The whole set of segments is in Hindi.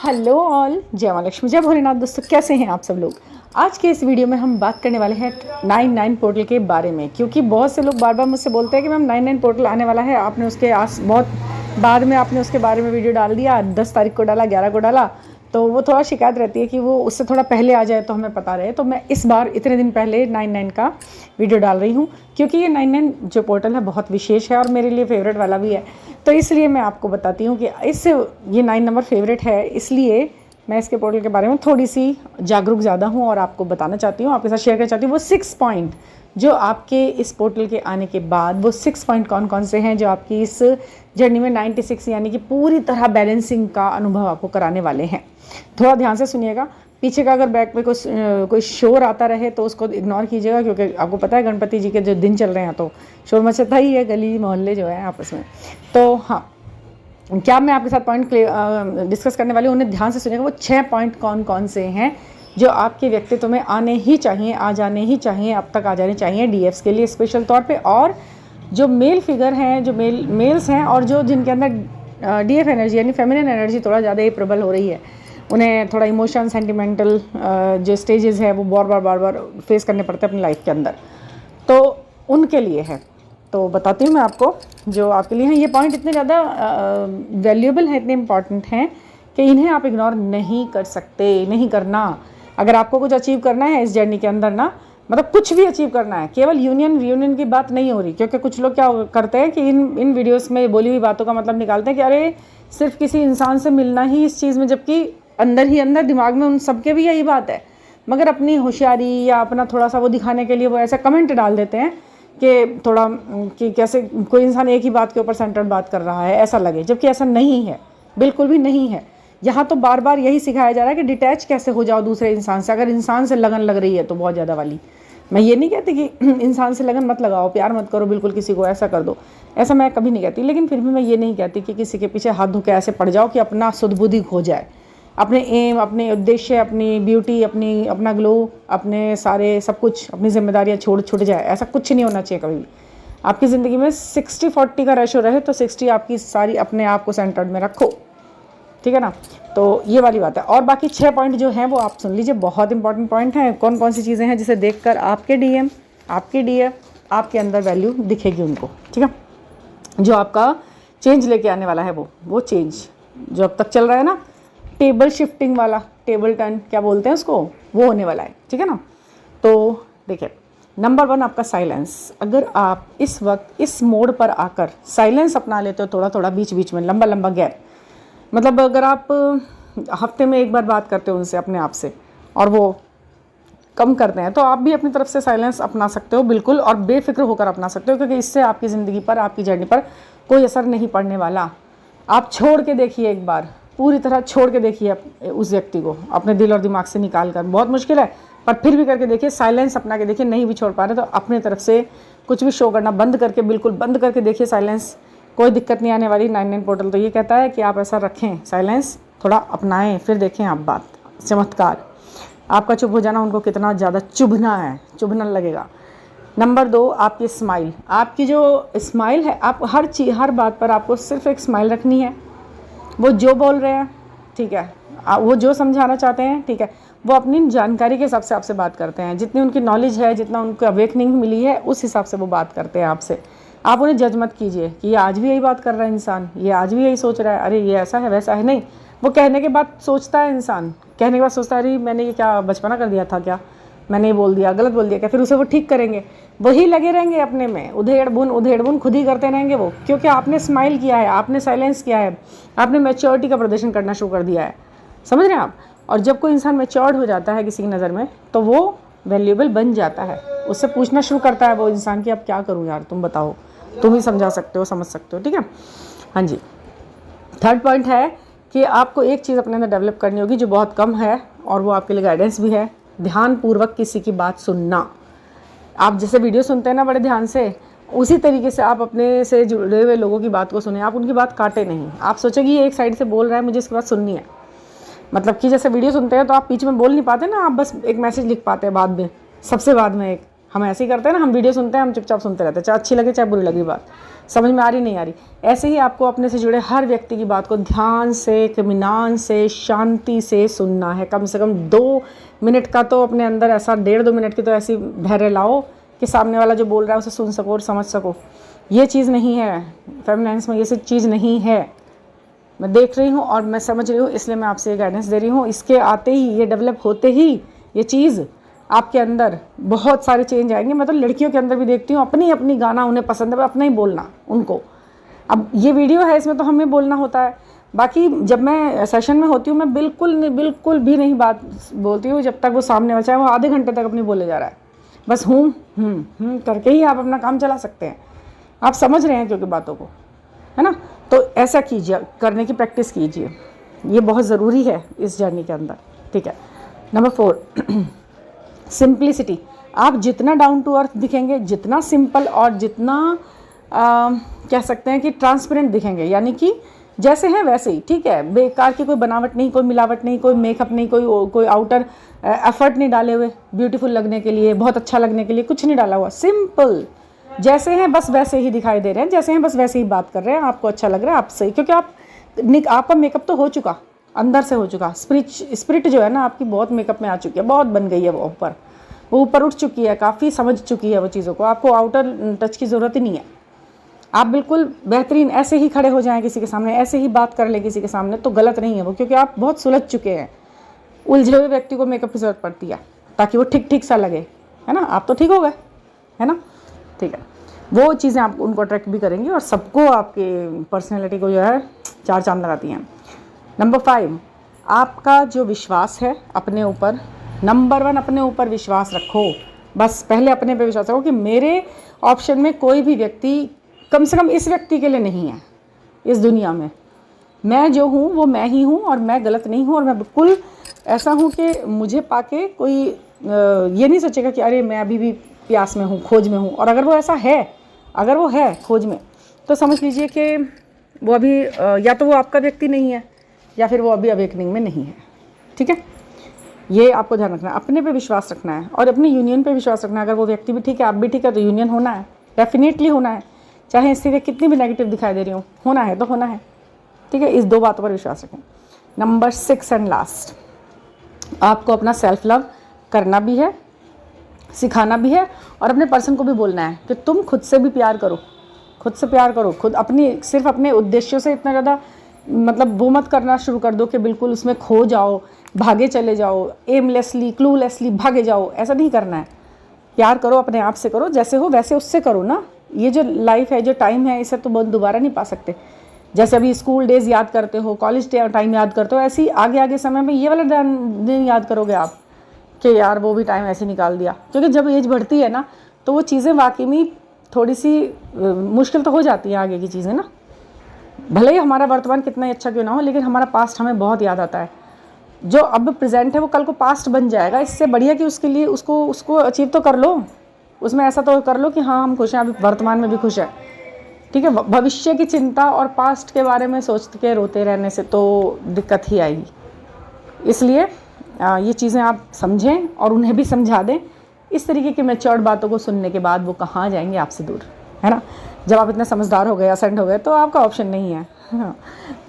हेलो ऑल, जय मां लक्ष्मी, जय भोलेनाथ। दोस्तों कैसे हैं आप सब लोग। आज के इस वीडियो में हम बात करने वाले हैं 99 पोर्टल के बारे में, क्योंकि बहुत से लोग बार बार मुझसे बोलते हैं कि मैम 99 पोर्टल आने वाला है, आपने उसके बहुत बाद में आपने उसके बारे में वीडियो डाल दिया, 10 तारीख को डाला, 11 को डाला, तो वो थोड़ा शिकायत रहती है कि वो उससे थोड़ा पहले आ जाए तो हमें पता रहे। तो मैं इस बार इतने दिन पहले 99 का वीडियो डाल रही हूँ, क्योंकि ये 99 जो पोर्टल है बहुत विशेष है और मेरे लिए फेवरेट वाला भी है। तो इसलिए मैं आपको बताती हूँ कि ये 9 नंबर फेवरेट है, इसलिए मैं इसके पोर्टल के बारे में थोड़ी सी जागरूक ज़्यादा हूँ और आपको बताना चाहती हूँ, आपके साथ शेयर करना चाहती हूँ। वो 6 पॉइंट जो आपके इस पोर्टल के आने के बाद, वो 6 पॉइंट कौन कौन से हैं जो आपकी इस जर्नी में 96 यानी कि पूरी तरह बैलेंसिंग का अनुभव आपको कराने वाले हैं। थोड़ा ध्यान से सुनिएगा। पीछे का अगर बैक में कोई शोर आता रहे तो उसको इग्नोर कीजिएगा, क्योंकि आपको पता है गणपति जी के जो दिन चल रहे हैं तो शोर मचता ही है, गली मोहल्ले जो है आपस में। तो हाँ, क्या मैं आपके साथ पॉइंट डिस्कस करने वाली हूँ, उन्हें ध्यान से सुनिएगा। वो 6 पॉइंट कौन कौन से हैं जो आपके व्यक्तित्व में आने ही चाहिए, आ जाने ही चाहिए, अब तक आ जाने चाहिए डीएफ्स के लिए स्पेशल तौर पे। और जो मेल फिगर हैं, जो मेल्स हैं और जो जिनके अंदर डीएफ एनर्जी यानी फेमिनिन एनर्जी थोड़ा ज़्यादा ही प्रबल हो रही है, उन्हें थोड़ा इमोशन सेंटिमेंटल जो स्टेजेस है वो बार बार फेस करने पड़ते हैं अपनी लाइफ के अंदर, तो उनके लिए है। तो बताती हूँ मैं आपको जो आपके लिए हैं। ये पॉइंट इतने ज़्यादा वैल्यूएबल हैं, इतने इंपॉर्टेंट हैं कि इन्हें आप इग्नोर नहीं कर सकते, नहीं करना। अगर आपको कुछ अचीव करना है इस जर्नी के अंदर ना, मतलब कुछ भी अचीव करना है, केवल यूनियन रियूनियन की बात नहीं हो रही। क्योंकि कुछ लोग क्या करते हैं कि इन वीडियोस में बोली हुई बातों का मतलब निकालते हैं कि अरे सिर्फ किसी इंसान से मिलना ही इस चीज़ में, जबकि अंदर ही अंदर दिमाग में उन सबके भी यही बात है, मगर अपनी होशियारी या अपना थोड़ा सा वो दिखाने के लिए वो ऐसा कमेंट डाल देते हैं कि थोड़ा कि कैसे कोई इंसान एक ही बात के ऊपर सेंटर्ड बात कर रहा है, ऐसा लगे, जबकि ऐसा नहीं है, बिल्कुल भी नहीं है। यहाँ तो बार बार यही सिखाया जा रहा है कि डिटैच कैसे हो जाओ दूसरे इंसान से। अगर इंसान से लगन लग रही है तो बहुत ज़्यादा वाली, मैं ये नहीं कहती कि इंसान से लगन मत लगाओ, प्यार मत करो बिल्कुल किसी को, ऐसा कर दो, ऐसा मैं कभी नहीं कहती। लेकिन फिर भी मैं ये नहीं कहती कि किसी के पीछे हाथ धो के ऐसे पड़ जाओ कि अपना सुध-बुद्धि खो जाए, अपने एम, अपने उद्देश्य, अपनी ब्यूटी, अपना ग्लो, अपने सारे सब कुछ, अपनी जिम्मेदारियाँ छूट जाए, ऐसा कुछ नहीं होना चाहिए कभी भी। आपकी ज़िंदगी में 60-40 का रेशो रहे तो 60 आपकी सारी अपने आप को सेंटर्ड में रखो, ठीक है ना। तो ये वाली बात है। और बाकी 6 पॉइंट जो हैं वो आप सुन लीजिए, बहुत इंपॉर्टेंट पॉइंट हैं। कौन कौन सी चीज़ें हैं जिसे देखकर आपके डीएम, आपके डीएफ, आपके अंदर वैल्यू दिखेगी उनको, ठीक है। जो आपका चेंज लेके आने वाला है वो चेंज जो अब तक चल रहा है ना, टेबल शिफ्टिंग वाला, टेबल टर्न क्या बोलते हैं उसको, वो होने वाला है, ठीक है ना। तो देखिए, नंबर 1 आपका साइलेंस। अगर आप इस वक्त इस मोड पर आकर साइलेंस अपना लेते हो, थोड़ा थोड़ा बीच बीच में लंबा गैप, मतलब अगर आप हफ्ते में एक बार बात करते हो उनसे, अपने आप से, और वो कम करते हैं, तो आप भी अपनी तरफ से साइलेंस अपना सकते हो बिल्कुल, और बेफिक्र होकर अपना सकते हो, क्योंकि इससे आपकी ज़िंदगी पर, आपकी जर्नी पर कोई असर नहीं पड़ने वाला। आप छोड़ के देखिए, एक बार पूरी तरह छोड़ के देखिए उस व्यक्ति को अपने दिल और दिमाग से निकाल कर। बहुत मुश्किल है पर फिर भी करके देखिए, साइलेंस अपना के देखिए। नहीं भी छोड़ पा रहे तो अपनी तरफ से कुछ भी शो करना बंद करके, बिल्कुल बंद करके देखिए साइलेंस, कोई दिक्कत नहीं आने वाली। 99 पोर्टल तो ये कहता है कि आप ऐसा रखें, साइलेंस थोड़ा अपनाएं, फिर देखें आप बात, चमत्कार। आपका चुप हो जाना उनको कितना ज़्यादा चुभना है, चुभना लगेगा। नंबर 2 आपकी स्माइल। आपकी जो स्माइल है, आप हर बात पर आपको सिर्फ एक स्माइल रखनी है। वो जो बोल रहे हैं, ठीक है, वो जो समझाना चाहते हैं, ठीक है, वो अपनी जानकारी के हिसाब से आपसे बात करते हैं, जितनी उनकी नॉलेज है, जितना उनको अवेकनिंग मिली है, उस हिसाब से वो बात करते हैं आपसे। आप उन्हें जज मत कीजिए कि ये आज भी यही बात कर रहा है इंसान, ये आज भी यही सोच रहा है, अरे ये ऐसा है वैसा है। नहीं, वो कहने के बाद सोचता है इंसान, कहने के बाद सोचता है अरे मैंने ये क्या बचपना कर दिया था क्या, मैंने ये बोल दिया, गलत बोल दिया क्या, फिर उसे वो ठीक करेंगे। वही लगे रहेंगे अपने में, उधेड़ बुन खुद ही करते रहेंगे वो, क्योंकि आपने स्माइल किया है, आपने साइलेंस किया है, आपने मैच्योरिटी का प्रदर्शन करना शुरू कर दिया है, समझ रहे हैं आप। और जब कोई इंसान मैच्योर्ड हो जाता है किसी की नज़र में, तो वो वैल्यूएबल बन जाता है। उससे पूछना शुरू करता है वो इंसान कि अब क्या करूँ यार, तुम बताओ, तुम ही समझा सकते हो, समझ सकते हो, ठीक है। हाँ जी। 3rd पॉइंट है कि आपको एक चीज़ अपने अंदर डेवलप करनी होगी जो बहुत कम है, और वो आपके लिए गाइडेंस भी है। ध्यानपूर्वक किसी की बात सुनना। आप जैसे वीडियो सुनते हैं ना बड़े ध्यान से, उसी तरीके से आप अपने से जुड़े हुए लोगों की बात को सुने। आप उनकी बात काटे नहीं। आप सोचेंगे ये एक साइड से बोल रहा है, मुझे इसके बाद सुननी है, मतलब कि जैसे वीडियो सुनते हैं तो आप बीच में बोल नहीं पाते ना, आप बस एक मैसेज लिख पाते हैं बाद में, सबसे बाद में एक हम ऐसे ही करते हैं ना, हम वीडियो सुनते हैं, हम चुपचाप सुनते रहते हैं, चाहे अच्छी लगे चाहे बुरी लगे बात, समझ में आ रही नहीं आ रही। ऐसे ही आपको अपने से जुड़े हर व्यक्ति की बात को ध्यान से, इत्मीनान से, शांति से सुनना है। कम से कम 2 मिनट का तो अपने अंदर ऐसा 1.5-2 मिनट की तो ऐसी धैर्य लाओ कि सामने वाला जो बोल रहा है उसे सुन सको और समझ सको। ये चीज़ नहीं है फेमिनाइन्स में, ये सब चीज़ नहीं है। मैं देख रही हूँ और मैं समझ रही हूँ, इसलिए मैं आपसे ये गाइडेंस दे रही हूँ। इसके आते ही, ये डेवलप होते ही ये चीज़ आपके अंदर बहुत सारे चेंज आएंगे। मैं तो लड़कियों के अंदर भी देखती हूँ, अपनी अपनी गाना उन्हें पसंद है, अपना ही बोलना उनको। अब ये वीडियो है, इसमें तो हमें बोलना होता है, बाकी जब मैं सेशन में होती हूँ मैं बिल्कुल भी नहीं बात बोलती हूँ जब तक वो सामने वाला, चाहे वो आधे घंटे तक अपनी बोले जा रहा है, बस करके ही आप अपना काम चला सकते हैं। आप समझ रहे हैं क्योंकि बातों को, है ना। तो ऐसा कीजिए, करने की प्रैक्टिस कीजिए, ये बहुत ज़रूरी है इस जर्नी के अंदर, ठीक है। Number 4 simplicity. आप जितना डाउन टू अर्थ दिखेंगे, जितना सिंपल और जितना कह सकते हैं कि ट्रांसपेरेंट दिखेंगे, यानी कि जैसे हैं वैसे ही, ठीक है। बेकार की कोई बनावट नहीं, कोई मिलावट नहीं, कोई मेकअप नहीं, कोई आउटर एफर्ट नहीं डाले हुए ब्यूटीफुल लगने के लिए, बहुत अच्छा लगने के लिए कुछ नहीं डाला हुआ। सिंपल जैसे हैं बस वैसे ही दिखाई दे रहे हैं, जैसे हैं बस वैसे ही बात कर रहे हैं, आपको अच्छा लग रहा है, आप सही, क्योंकि आपका मेकअप तो हो चुका, अंदर से हो चुका। स्पिरिट जो है ना आपकी बहुत मेकअप में आ चुकी है, बहुत बन गई है, वो ऊपर उठ चुकी है, काफ़ी समझ चुकी है वो चीज़ों को। आपको आउटर टच की ज़रूरत ही नहीं है। आप बिल्कुल बेहतरीन ऐसे ही खड़े हो जाएं किसी के सामने, ऐसे ही बात कर लें किसी के सामने, तो गलत नहीं है वो, क्योंकि आप बहुत सुलझ चुके हैं। उलझे हुए व्यक्ति को मेकअप की ज़रूरत पड़ती है ताकि वो ठीक सा लगे, है ना। आप तो ठीक हो गए, है ना, ठीक है। वो चीज़ें आप उनको अट्रैक्ट भी करेंगी और सबको आपके पर्सनैलिटी को जो है 4 चांद लगाती हैं। नंबर 5 आपका जो विश्वास है अपने ऊपर, नंबर 1 अपने ऊपर विश्वास रखो। बस पहले अपने पे विश्वास रखो कि मेरे ऑप्शन में कोई भी व्यक्ति, कम से कम इस व्यक्ति के लिए नहीं है इस दुनिया में। मैं जो हूँ वो मैं ही हूँ और मैं गलत नहीं हूँ, और मैं बिल्कुल ऐसा हूँ कि मुझे पाके कोई ये नहीं सोचेगा कि अरे मैं अभी भी प्यास में हूँ, खोज में हूँ। और अगर वो ऐसा है, अगर वो है खोज में, तो समझ लीजिए कि वो अभी या तो वो आपका व्यक्ति नहीं है या फिर वो अभी अवेकनिंग में नहीं है, ठीक है। ये आपको ध्यान रखना है, अपने पे विश्वास रखना है और अपनी यूनियन पे विश्वास रखना है। अगर वो व्यक्ति भी ठीक है, आप भी ठीक है, तो यूनियन होना है, डेफिनेटली होना है, चाहे स्थिति कितनी भी नेगेटिव दिखाई दे रही हो, होना है तो होना है, ठीक है। इस 2 बातों पर विश्वास रखें। नंबर 6 एंड लास्ट, आपको अपना सेल्फ लव करना भी है, सिखाना भी है, और अपने पर्सन को भी बोलना है कि तुम खुद से भी प्यार करो, खुद से प्यार करो। खुद अपनी, सिर्फ अपने उद्देश्यों से इतना ज़्यादा मतलब वो मत करना शुरू कर दो कि बिल्कुल उसमें खो जाओ, भागे चले जाओ, एमलेसली क्लूलेसली भागे जाओ। ऐसा नहीं करना है। प्यार करो, अपने आप से करो, जैसे हो वैसे उससे करो ना। ये जो लाइफ है, जो टाइम है, इसे तो बहुत दोबारा नहीं पा सकते। जैसे अभी स्कूल डेज़ याद करते हो, कॉलेज टाइम याद करते हो, ऐसे ही आगे समय में ये वाला दिन याद करोगे आप कि यार वो भी टाइम ऐसे निकाल दिया। क्योंकि जब एज बढ़ती है ना, तो वो चीज़ें वाकई में थोड़ी सी मुश्किल तो हो जाती हैं आगे की चीज़ें ना। भले ही हमारा वर्तमान कितना ही अच्छा क्यों ना हो, लेकिन हमारा पास्ट हमें बहुत याद आता है। जो अब प्रेजेंट है वो कल को पास्ट बन जाएगा। इससे बढ़िया कि उसके लिए उसको अचीव तो कर लो, उसमें ऐसा तो कर लो कि हाँ हम खुश हैं, अभी वर्तमान में भी खुश है, ठीक है। भविष्य की चिंता और पास्ट के बारे में सोच के रोते रहने से तो दिक्कत ही आएगी। इसलिए ये चीज़ें आप समझें और उन्हें भी समझा दें। इस तरीके की मैच्योर्ड बातों को सुनने के बाद वो कहाँ जाएंगे आपसे दूर, है ना। जब आप इतने समझदार हो गए, असेंट हो गए, तो आपका ऑप्शन नहीं है, हाँ।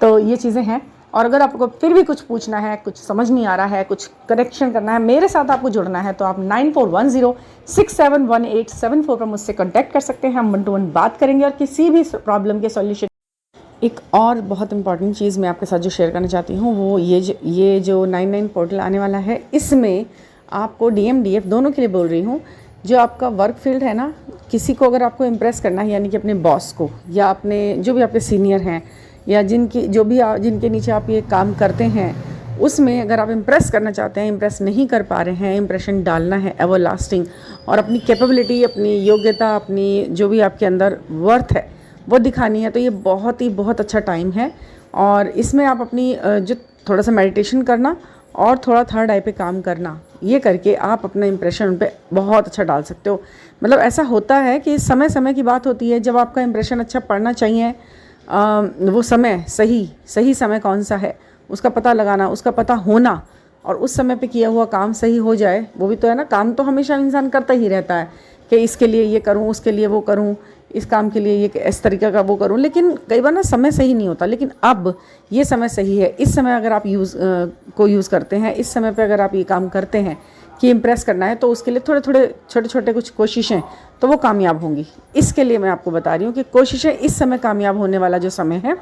तो ये चीज़ें हैं। और अगर आपको फिर भी कुछ पूछना है, कुछ समझ नहीं आ रहा है, कुछ करेक्शन करना है, मेरे साथ आपको जुड़ना है, तो आप 9410671874 पर मुझसे कांटेक्ट कर सकते हैं। हम 1 to 1 बात करेंगे और किसी भी प्रॉब्लम के सॉल्यूशन। एक और बहुत इंपॉर्टेंट चीज़ मैं आपके साथ जो शेयर करना चाहती हूँ, वो ये जो 99 पोर्टल आने वाला है, इसमें आपको DM DF दोनों के लिए बोल रही हूँ। जो आपका वर्क फील्ड है ना, किसी को अगर आपको इम्प्रेस करना है, यानी कि अपने बॉस को या अपने जो भी आपके सीनियर हैं या जिनके नीचे आप ये काम करते हैं, उसमें अगर आप इम्प्रेस करना चाहते हैं, इम्प्रेस नहीं कर पा रहे हैं, इम्प्रेशन डालना है एवर लास्टिंग, और अपनी कैपेबिलिटी, अपनी योग्यता, अपनी जो भी आपके अंदर वर्थ है वो दिखानी है, तो ये बहुत अच्छा टाइम है। और इसमें आप अपनी जो थोड़ा सा मेडिटेशन करना और थोड़ा थर्ड आई पे काम करना, ये करके आप अपना इंप्रेशन उन पे बहुत अच्छा डाल सकते हो। मतलब ऐसा होता है कि समय की बात होती है जब आपका इंप्रेशन अच्छा पड़ना चाहिए। वो समय सही समय कौन सा है उसका पता लगाना, उसका पता होना, और उस समय पे किया हुआ काम सही हो जाए, वो भी तो है ना। काम तो हमेशा इंसान करता ही रहता है, कि इसके लिए ये करूँ, उसके लिए वो करूँ, इस काम के लिए ये इस तरीक़े का वो करूँ, लेकिन कई बार ना समय सही नहीं होता। लेकिन अब ये समय सही है। इस समय अगर आप यूज़ करते हैं, इस समय पे अगर आप ये काम करते हैं कि इम्प्रेस करना है, तो उसके लिए थोड़े थोड़े छोटे छोटे कुछ कोशिशें, तो वो कामयाब होंगी। इसके लिए मैं आपको बता रही हूँ कि कोशिशें इस समय कामयाब होने वाला जो समय है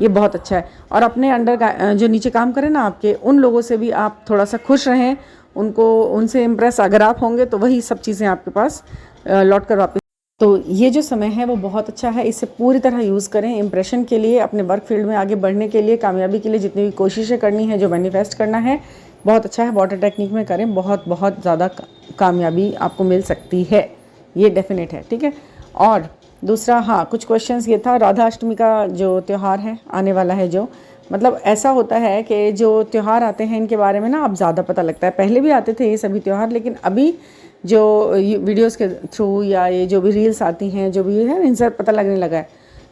ये बहुत अच्छा है। और अपने अंडर जो नीचे काम करें ना आपके, उन लोगों से भी आप थोड़ा सा खुश रहें, उनसे इम्प्रेस अगर आप होंगे तो वही सब चीज़ें आपके पास लौट कर वापस। तो ये जो समय है वो बहुत अच्छा है, इसे पूरी तरह यूज़ करें इम्प्रेशन के लिए, अपने वर्क फील्ड में आगे बढ़ने के लिए, कामयाबी के लिए जितनी भी कोशिशें करनी है, जो मैनिफेस्ट करना है, बहुत अच्छा है। वाटर टेक्निक में करें, बहुत बहुत ज़्यादा कामयाबी आपको मिल सकती है, ये डेफिनेट है। ठीक है। और दूसरा, हाँ, कुछ क्वेश्चंस ये था, राधा अष्टमी का जो त्यौहार है आने वाला है, जो मतलब ऐसा होता है कि जो त्यौहार आते हैं इनके बारे में ना अब ज़्यादा पता लगता है। पहले भी आते थे ये सभी त्यौहार, लेकिन अभी जो वीडियोस के थ्रू या ये जो भी रील्स आती हैं, जो भी है, इनसे पता लगने लगा है।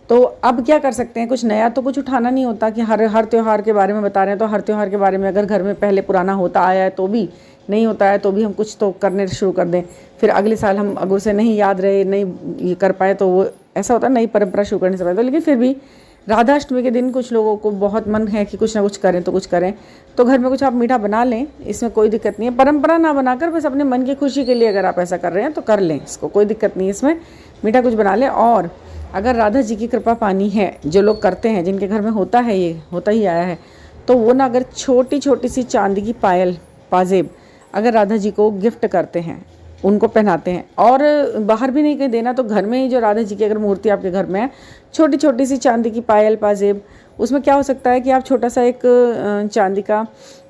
तो अब क्या कर सकते हैं, कुछ नया तो कुछ उठाना नहीं होता कि हर त्यौहार के बारे में बता रहे हैं, तो हर त्यौहार के बारे में अगर घर में पहले पुराना होता आया है तो भी, नहीं होता है तो भी हम कुछ तो करने शुरू कर दें, फिर अगले साल हम अगर उसे नहीं याद रहे, नहीं ये कर पाए, तो वो ऐसा होता है नई परंपरा शुरू करने से पहले। तो लेकिन फिर भी राधा अष्टमी के दिन कुछ लोगों को बहुत मन है कि कुछ ना कुछ करें, तो कुछ करें, तो घर में कुछ आप मीठा बना लें, इसमें कोई दिक्कत नहीं है। परंपरा ना बनाकर बस अपने मन की खुशी के लिए अगर आप ऐसा कर रहे हैं तो कर लें, इसको कोई दिक्कत नहीं है, इसमें मीठा कुछ बना लें। और अगर राधा जी की कृपा पानी है, जो लोग करते हैं, जिनके घर में होता है, ये होता ही आया है, तो वो ना अगर छोटी छोटी सी चांदी की पायल, पाजेब अगर राधा जी को गिफ्ट करते हैं, उनको पहनाते हैं, और बाहर भी नहीं कहीं देना, तो घर में ही जो राधा जी की अगर मूर्ति आपके घर में है, छोटी छोटी सी चांदी की पायल, पाजेब, उसमें क्या हो सकता है कि आप छोटा सा एक चांदी का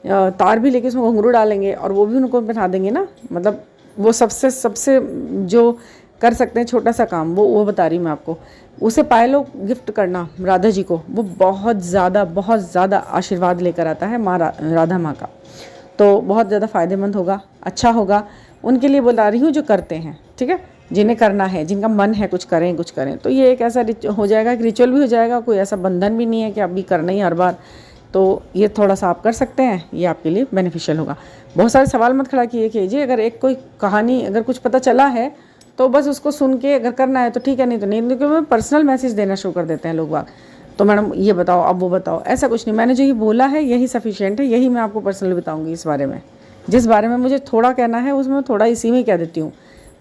तार भी लेके उसमें घुंघरू डालेंगे और वो भी उनको पहना देंगे ना। मतलब वो सबसे जो कर सकते हैं छोटा सा काम, वो बता रही मैं आपको। उसे पायलों गिफ्ट करना राधा जी को, वो बहुत ज़्यादा आशीर्वाद लेकर आता है माँ राधा माँ का, तो बहुत ज़्यादा फ़ायदेमंद होगा, अच्छा होगा। उनके लिए बता रही हूँ जो करते हैं, ठीक है, जिन्हें करना है, जिनका मन है कुछ करें। तो ये एक ऐसा हो जाएगा, एक रिचुअल भी हो जाएगा, कोई ऐसा बंधन भी नहीं है कि आप भी करना ही हर बार। तो ये थोड़ा सा आप कर सकते हैं, ये आपके लिए बेनिफिशियल होगा। बहुत सारे सवाल मत खड़ा कीजिए, अगर एक कोई कहानी अगर कुछ पता चला है तो बस उसको सुन के अगर करना है तो ठीक है, नहीं तो नहीं, क्योंकि पर्सनल मैसेज देना शुरू कर देते हैं लोग बाग। तो मैडम ये बताओ, अब वो बताओ, ऐसा कुछ नहीं, मैंने जो ये बोला है यही सफिशिएंट है, यही मैं आपको पर्सनली बताऊंगी इस बारे में। जिस बारे में मुझे थोड़ा कहना है उसमें थोड़ा इसी में कह देती हूँ।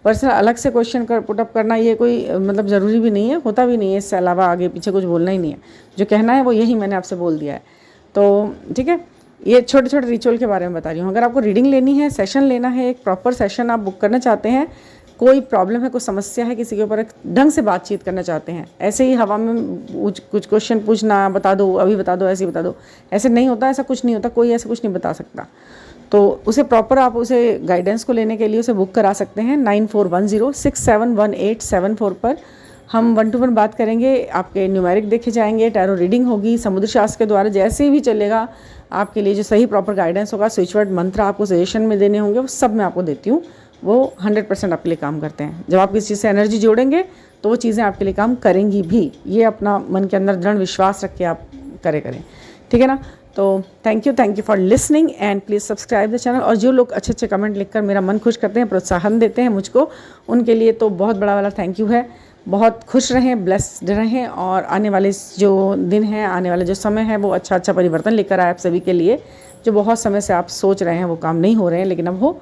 पर्सनल अलग से क्वेश्चन पुटअप करना ये कोई मतलब ज़रूरी भी नहीं है, होता भी नहीं है, इससे अलावा आगे पीछे कुछ बोलना ही नहीं है। जो कहना है वो यही मैंने आपसे बोल दिया है। तो ठीक है, ये छोटे छोटे रिचुअल के बारे में बता रही हूँ। अगर आपको रीडिंग लेनी है, सेशन लेना है, एक प्रॉपर सेशन आप बुक करना चाहते हैं, कोई प्रॉब्लम है, कोई समस्या है, किसी के ऊपर एक ढंग से बातचीत करना चाहते हैं, ऐसे ही हवा में कुछ क्वेश्चन पूछना, बता दो, अभी बता दो, ऐसे ही बता दो, ऐसे नहीं होता, ऐसा कुछ नहीं होता, कोई ऐसा कुछ नहीं बता सकता। तो उसे प्रॉपर आप उसे गाइडेंस को लेने के लिए उसे बुक करा सकते हैं 9410671874 पर। हम 1 to 1 बात करेंगे, आपके न्यूमेरिक देखे जाएंगे, टैरो रीडिंग होगी, समुद्र शास्त्र के द्वारा जैसे भी चलेगा आपके लिए जो सही प्रॉपर गाइडेंस होगा, स्विच वर्ड मंत्र आपको सजेशन में देने होंगे, वो सब मैं आपको देती हूँ। वो 100% आपके लिए काम करते हैं। जब आप किसी चीज़ से एनर्जी जोड़ेंगे तो वो चीज़ें आपके लिए काम करेंगी भी, ये अपना मन के अंदर दृढ़ विश्वास रख के आप करें, ठीक है ना। तो thank you for listening and please subscribe the channel. और जो लोग अच्छे कमेंट लिखकर मेरा मन खुश करते हैं, प्रोत्साहन देते हैं मुझको, उनके लिए तो बहुत बड़ा वाला थैंक यू है। बहुत खुश रहें, ब्लेस्ड रहें, और आने वाले जो दिन हैं, आने वाले जो समय है, वो अच्छा परिवर्तन लेकर आए आप सभी के लिए। जो बहुत समय से आप सोच रहे हैं वो काम नहीं हो रहे हैं, लेकिन अब हो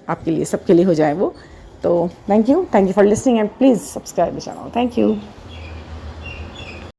आपके लिए, सबके लिए हो जाए वो। तो thank you for listening and please subscribe the channel. Thank you.